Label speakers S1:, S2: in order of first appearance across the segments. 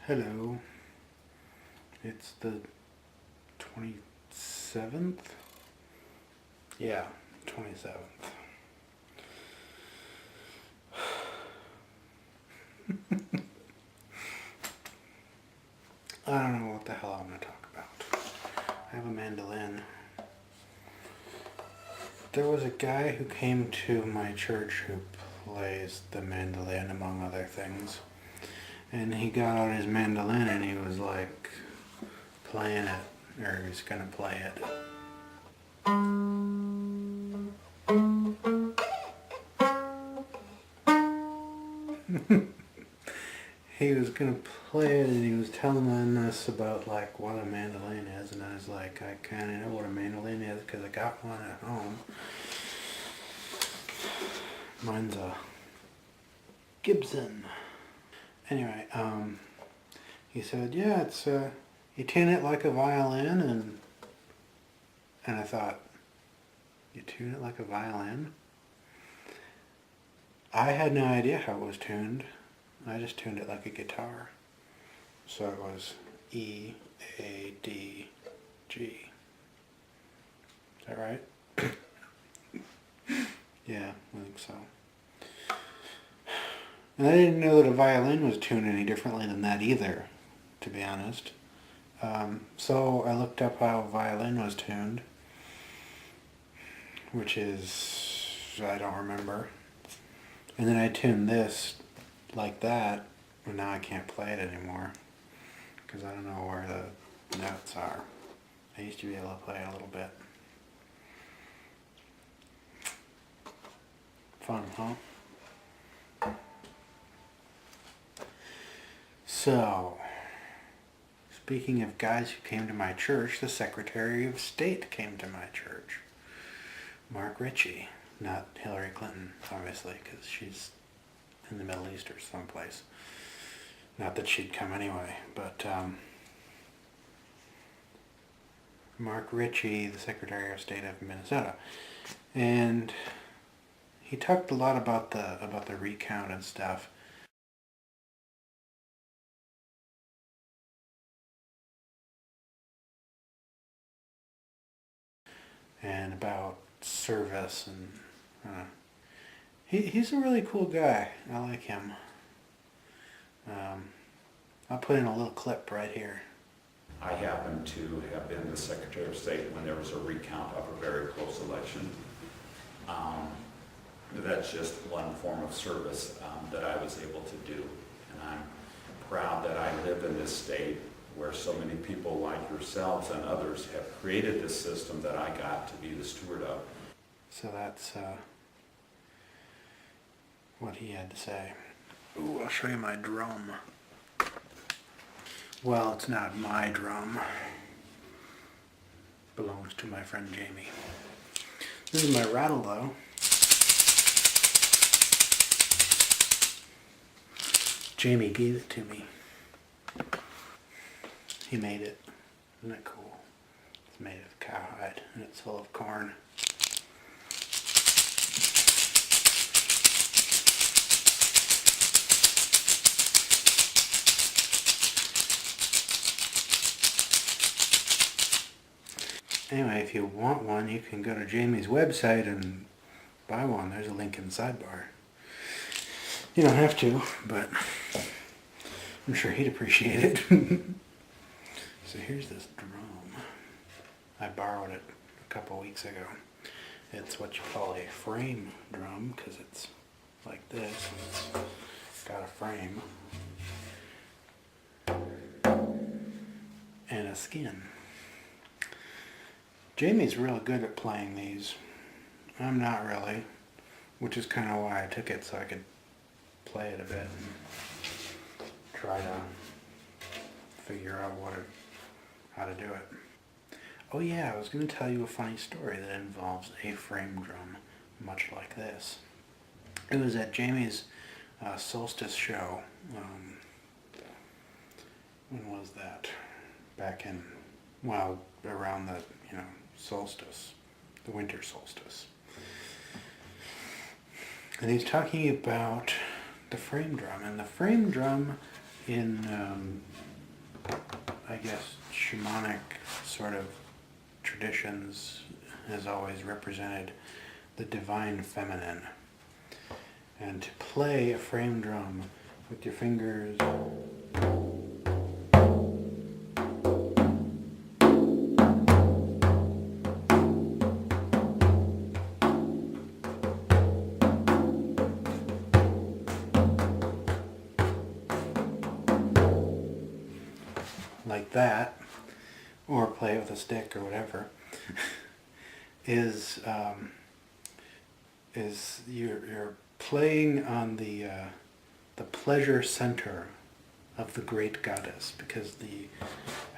S1: Hello, it's the 27th? Yeah, 27th. I don't know what the hell I'm going to talk about. I have a mandolin. There was a guy who came to my church who plays the mandolin among other things. And he got out his mandolin and he was like playing it, or he was gonna play it. He was gonna play it and he was telling us about like what a mandolin is, and I was like, I kinda know what a mandolin is because I got one at home. Mine's a Gibson. Anyway, he said, yeah, it's, you tune it like a violin, and I thought, you tune it like a violin? I had no idea how it was tuned. I just tuned it like a guitar. So it was E, A, D, G. Is that right? Yeah, I think so. And I didn't know that a violin was tuned any differently than that either, to be honest. So I looked up how a violin was tuned, which is, I don't remember. And then I tuned this like that, and now I can't play it anymore because I don't know where the notes are. I used to be able to play it a little bit. Fun, huh? So, speaking of guys who came to my church, the Secretary of State came to my church. Mark Ritchie, not Hillary Clinton, obviously, because she's in the Middle East or someplace. Not that she'd come anyway, but Mark Ritchie, the Secretary of State of Minnesota. And he talked a lot about the recount and stuff. And about service, and he's a really cool guy. I like him. I'll put in a little clip right here.
S2: I happen to have been the Secretary of State when there was a recount of a very close election. That's just one form of service that I was able to do. And I'm proud that I live in this state where so many people like yourselves and others have created this system that I got to be the steward of.
S1: So that's what he had to say. Ooh, I'll show you my drum. Well, it's not my drum. It belongs to my friend Jamie. This is my rattle though. Jamie gave it to me. He made it. Isn't that cool? It's made of cowhide and it's full of corn. Anyway, if you want one, you can go to Jamie's website and buy one. There's a link in the sidebar. You don't have to, but I'm sure he'd appreciate it. So here's this drum. I borrowed it a couple weeks ago. It's what you call a frame drum because it's like this. And it's got a frame and a skin. Jamie's real good at playing these. I'm not really, which is kind of why I took it, so I could play it a bit and try to figure out how to do it. Oh yeah, I was going to tell you a funny story that involves a frame drum, much like this. It was at Jamie's solstice show. When was that? Back in, well, around the, solstice, the winter solstice. And he's talking about the frame drum, and the frame drum in, I guess, shamanic sort of traditions has always represented the divine feminine. And to play a frame drum with your fingers like that, or play it with a stick or whatever, is you're playing on the pleasure center of the great goddess, because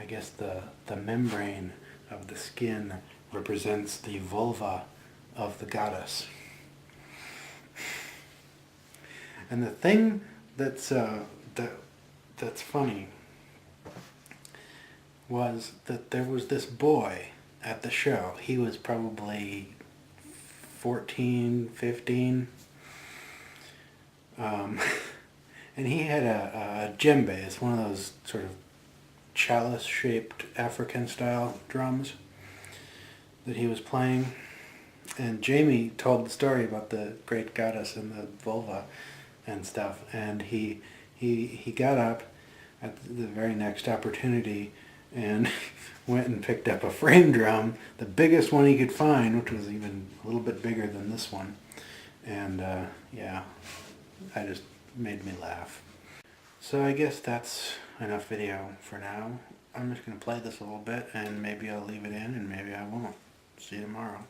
S1: I guess the membrane of the skin represents the vulva of the goddess. And the thing that's funny was that there was this boy at the show. He was probably 14, 15. And he had a djembe. It's one of those sort of chalice-shaped African-style drums that he was playing. And Jamie told the story about the great goddess and the vulva and stuff. And he got up at the very next opportunity and went and picked up a frame drum, the biggest one he could find, which was even a little bit bigger than this one. And yeah, I just made me laugh. So I guess that's enough video for now. I'm just going to play this a little bit, and maybe I'll leave it in and maybe I won't. See you tomorrow.